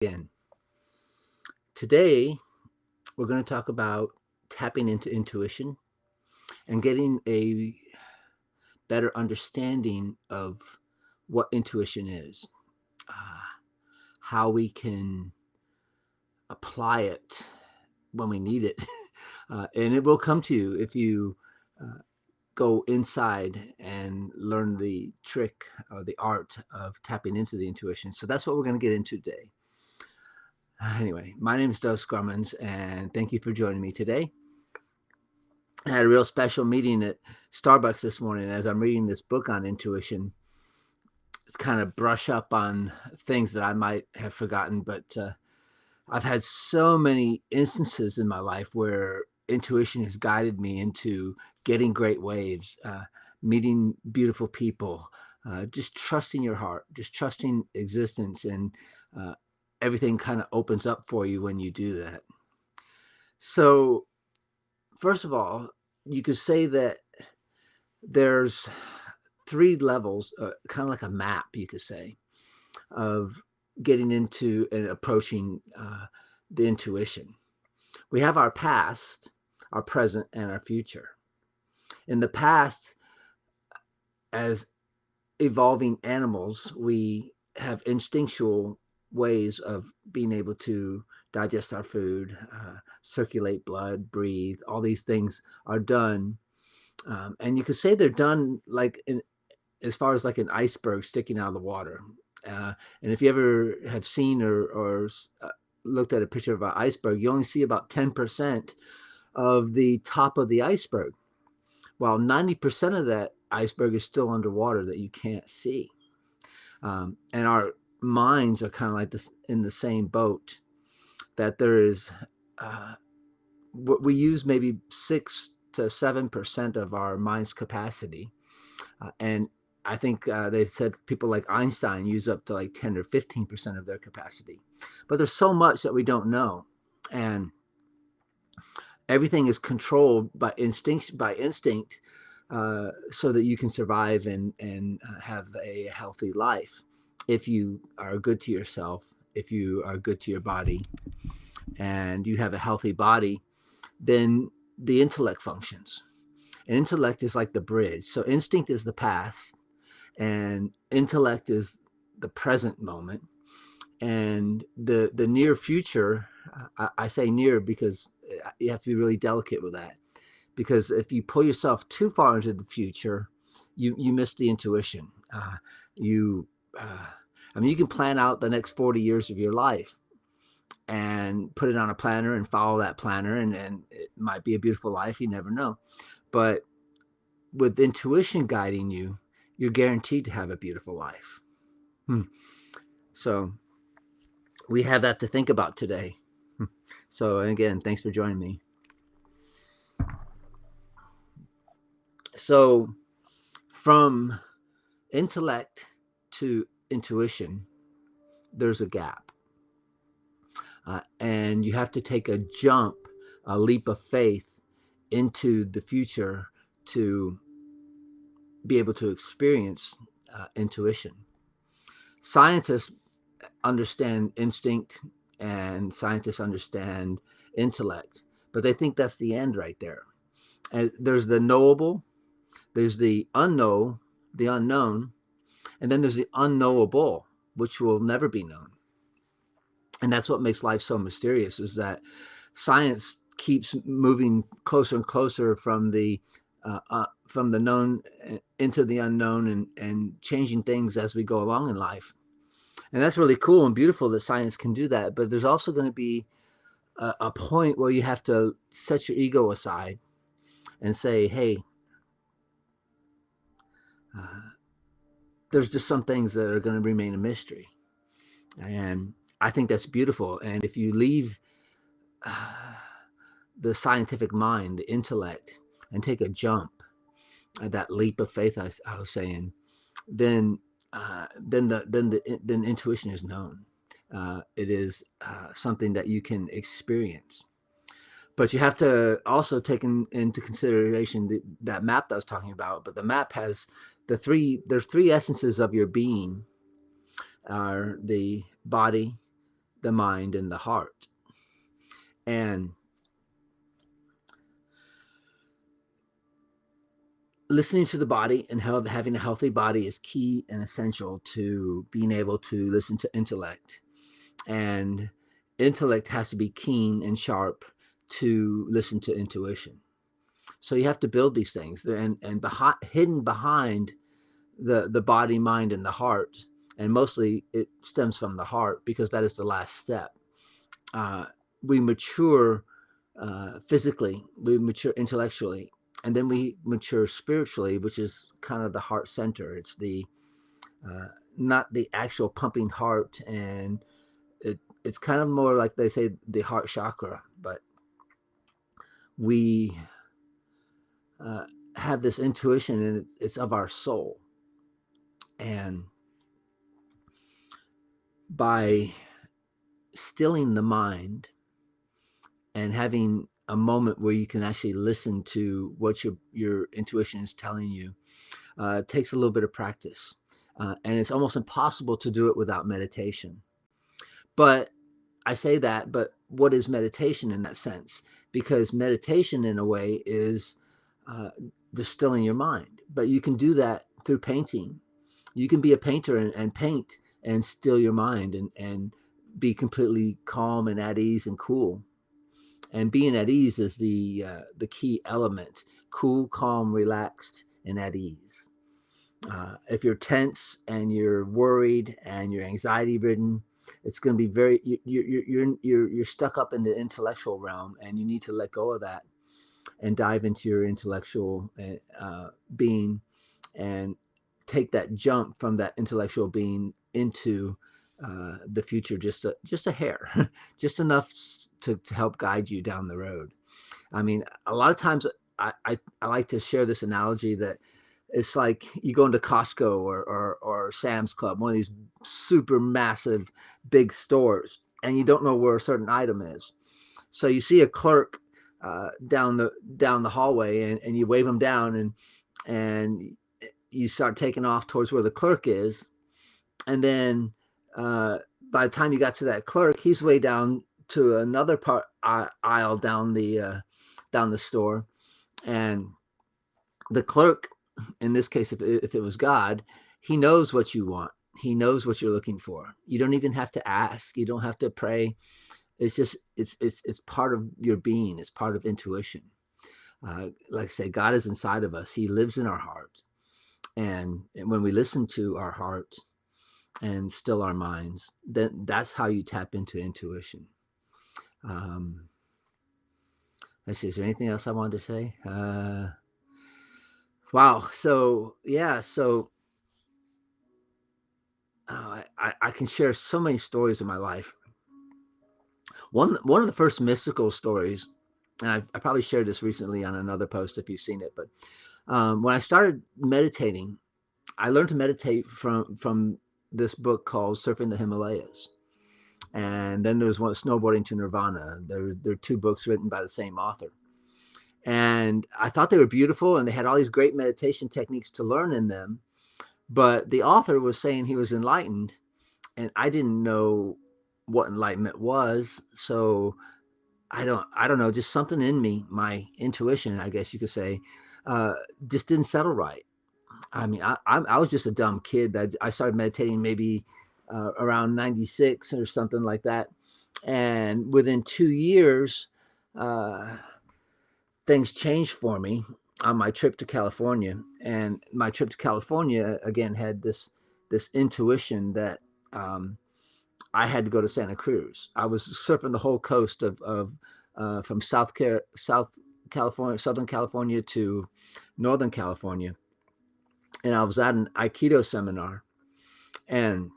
Again. Today, we're going to talk about tapping into intuition and getting a better understanding of what intuition is, uh, how we can apply it when we need it. And it will come to you if you uh, go inside and learn the trick or the art of tapping into the intuition. So that's what we're going to get into today. Anyway, my name is Doug Scrummins, and thank you for joining me today. I had a real special meeting at Starbucks this morning as I'm reading this book on intuition. It's kind of brush up on things that I might have forgotten, but I've had so many instances in my life where intuition has guided me into getting great waves, meeting beautiful people, just trusting your heart, just trusting existence, and uh, everything kind of opens up for you when you do that. So, first of all, you could say that there's three levels, kind of like a map, you could say, of getting into and approaching the intuition. We have our past, our present, and our future. In the past, as evolving animals, we have instinctual ways of being able to digest our food, circulate blood, breathe. All these things are done. And you could say they're done like as far as like an iceberg sticking out of the water. And if you ever have seen or looked at a picture of an iceberg, you only see about 10% of the top of the iceberg, while 90% of that iceberg is still underwater that you can't see. And our minds are kind of like this in the same boat, that there is, uh, we use maybe 6 to 7% of our mind's capacity. And I think they said people like Einstein use up to like 10 or 15% of their capacity. But there's so much that we don't know. And everything is controlled by instinct, so that you can survive and have a healthy life. If you are good to yourself, if you are good to your body, and you have a healthy body, then the intellect functions. And intellect is like the bridge. So instinct is the past, and intellect is the present moment, and the near future. I say near because you have to be really delicate with that, because if you pull yourself too far into the future, you miss the intuition. You I mean, you can plan out the next 40 years of your life and put it on a planner and follow that planner, and it might be a beautiful life, you never know. But with intuition guiding you, you're guaranteed to have a beautiful life. Hmm. So we have that to think about today. So again, thanks for joining me. So from intellect to intuition, there's a gap. And you have to take a jump, a leap of faith into the future to be able to experience intuition. Scientists understand instinct and scientists understand intellect, but they think that's the end right there. And there's the knowable, there's the unknown, and then there's the unknowable, which will never be known. And that's what makes life so mysterious, is that science keeps moving closer and closer from the known into the unknown, and changing things as we go along in life. And that's really cool and beautiful that science can do that. But there's also going to be a point where you have to set your ego aside and say, hey, uh, there's just some things that are going to remain a mystery. And I think that's beautiful. And if you leave uh, the scientific mind, the intellect, and take a jump, that leap of faith I was saying, then then intuition is known. It is something that you can experience. But you have to also take into consideration that map that I was talking about. But the map has there's three essences of your being: are the body, the mind and the heart. And listening to the body and having a healthy body is key and essential to being able to listen to intellect. And intellect has to be keen and sharp to listen to intuition. So you have to build these things, and hidden behind the body, mind, and the heart, and mostly it stems from the heart because that is the last step. Uh, we mature physically, we mature intellectually, and then we mature spiritually, which is kind of the heart center. It's the not the actual pumping heart, and it's kind of more like they say the heart chakra, but we uh, have this intuition, and it's of our soul. And by stilling the mind and having a moment where you can actually listen to what your intuition is telling you, it takes a little bit of practice, and it's almost impossible to do it without meditation. But I say that, but what is meditation in that sense? Because meditation, in a way, is uh, distilling your mind. But you can do that through painting. You can be a painter and paint and still your mind, and be completely calm and at ease and cool. And being at ease is the key element. Cool, calm, relaxed, and at ease. If you're tense and you're worried and you're anxiety ridden, it's going to be very you're stuck up in the intellectual realm, and you need to let go of that and dive into your intellectual being, and take that jump from that intellectual being into the future, just a hair, just enough to help guide you down the road. I mean, a lot of times I like to share this analogy that it's like you go into Costco or Sam's Club, one of these super massive big stores, and you don't know where a certain item is. So you see a clerk down the hallway, and you wave him down, and you start taking off towards where the clerk is, and then uh, by the time you got to that clerk, he's way down to another part aisle down the store, and the clerk, in this case, if it was God, he knows what you want. He knows what you're looking for. You don't even have to ask. You don't have to pray. It's just it's part of your being. It's part of intuition. Like I say, God is inside of us. He lives in our heart, and when we listen to our heart and still our minds, then that's how you tap into intuition. Um, let's see. Is there anything else I wanted to say? Wow. So yeah. So I can share so many stories in my life. One of the first mystical stories, and I probably shared this recently on another post if you've seen it, but when I started meditating, I learned to meditate from this book called Surfing the Himalayas. And then there was one, Snowboarding to Nirvana. There are two books written by the same author. And I thought they were beautiful, and they had all these great meditation techniques to learn in them. But the author was saying he was enlightened, and I didn't know what enlightenment was. So I don't know, just something in me, my intuition, I guess you could say, uh, just didn't settle right. I mean, I was just a dumb kid. I started meditating maybe around 96 or something like that. And within 2 years, uh, things changed for me on my trip to California. And my trip to California, again, had this intuition that I had to go to Santa Cruz. I was surfing the whole coast of from South California, Southern California to Northern California, and I was at an Aikido seminar. And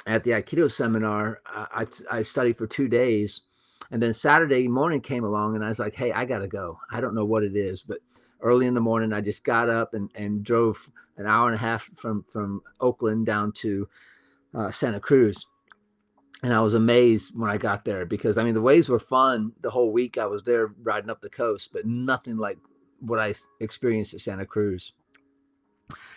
at the Aikido seminar, I studied for 2 days. And then Saturday morning came along, and I was like, hey, I got to go. I don't know what it is, but early in the morning, I just got up and drove an hour and a half from Oakland down to Santa Cruz. And I was amazed when I got there because, I mean, the waves were fun the whole week I was there riding up the coast, but nothing like what I experienced at Santa Cruz.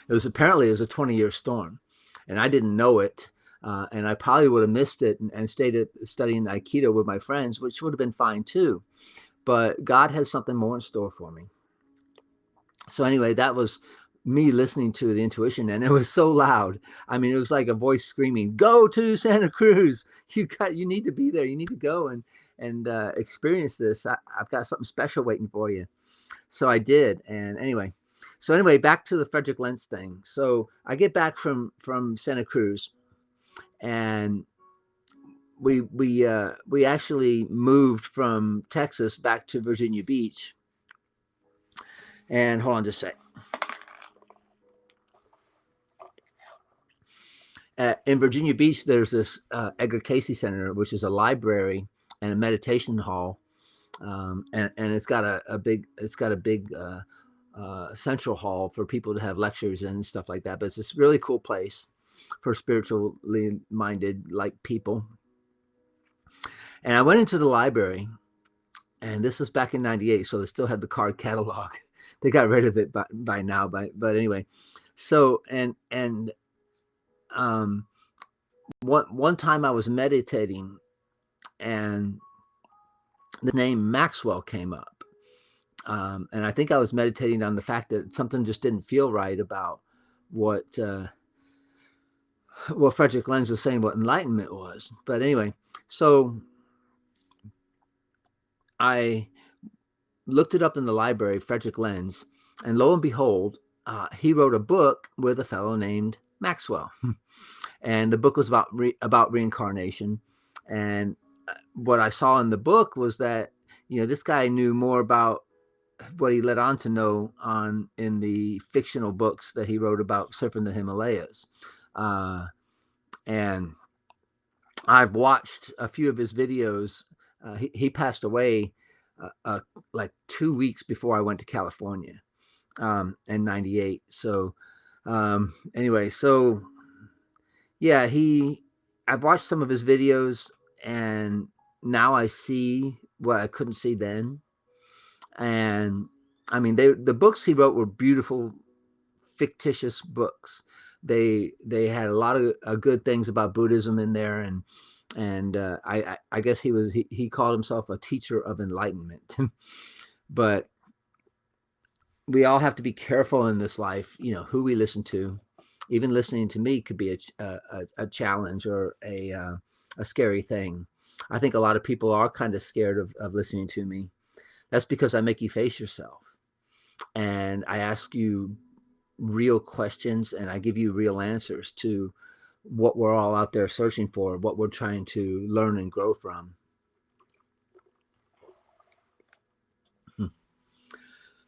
It was a 20-year storm, and I didn't know it. And I probably would have missed it and stayed studying Aikido with my friends, which would have been fine too. But God has something more in store for me. So anyway, that was me listening to the intuition, and it was so loud. I mean, it was like a voice screaming, "Go to Santa Cruz! You need to be there. You need to go and experience this. I've got something special waiting for you." So I did, and anyway, back to the Frederick Lentz thing. So I get back from Santa Cruz, and we actually moved from Texas back to Virginia Beach. And hold on just a sec. In Virginia Beach, there's this Edgar Cayce Center, which is a library and a meditation hall, and it's got a big central hall for people to have lectures and stuff like that. But it's this really cool place for spiritually minded like people. And I went into the library, and this was back in '98, so they still had the card catalog. They got rid of it by now, but anyway. So one time I was meditating, and the name Maxwell came up, and I think I was meditating on the fact that something just didn't feel right about what Frederick Lentz was saying, what enlightenment was. But anyway, so I looked it up in the library, Frederick Lentz, and lo and behold, he wrote a book with a fellow named Maxwell. And the book was about reincarnation. And what I saw in the book was that, this guy knew more about what he led on to know in the fictional books that he wrote about surfing the Himalayas. And I've watched a few of his videos. He passed away like 2 weeks before I went to California in '98. So anyway, so yeah, I've watched some of his videos, and now I see what I couldn't see then. And I mean, the books he wrote were beautiful, fictitious books. They had a lot of good things about Buddhism in there, and I guess he called himself a teacher of enlightenment. But we all have to be careful in this life, who we listen to. Even listening to me could be a challenge or a scary thing. I think a lot of people are kind of scared of listening to me. That's because I make you face yourself, and I ask you real questions, and I give you real answers to what we're all out there searching for, what we're trying to learn and grow from.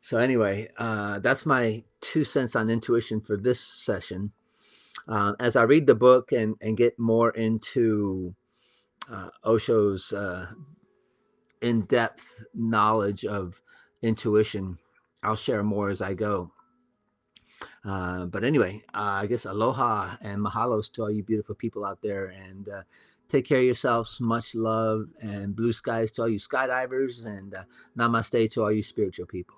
So anyway, that's my 2 cents on intuition for this session. As I read the book and get more into Osho's in-depth knowledge of intuition, I'll share more as I go. But anyway, I guess aloha and mahalos to all you beautiful people out there, and take care of yourselves. Much love and blue skies to all you skydivers, and namaste to all you spiritual people.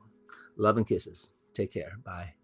Love and kisses. Take care. Bye.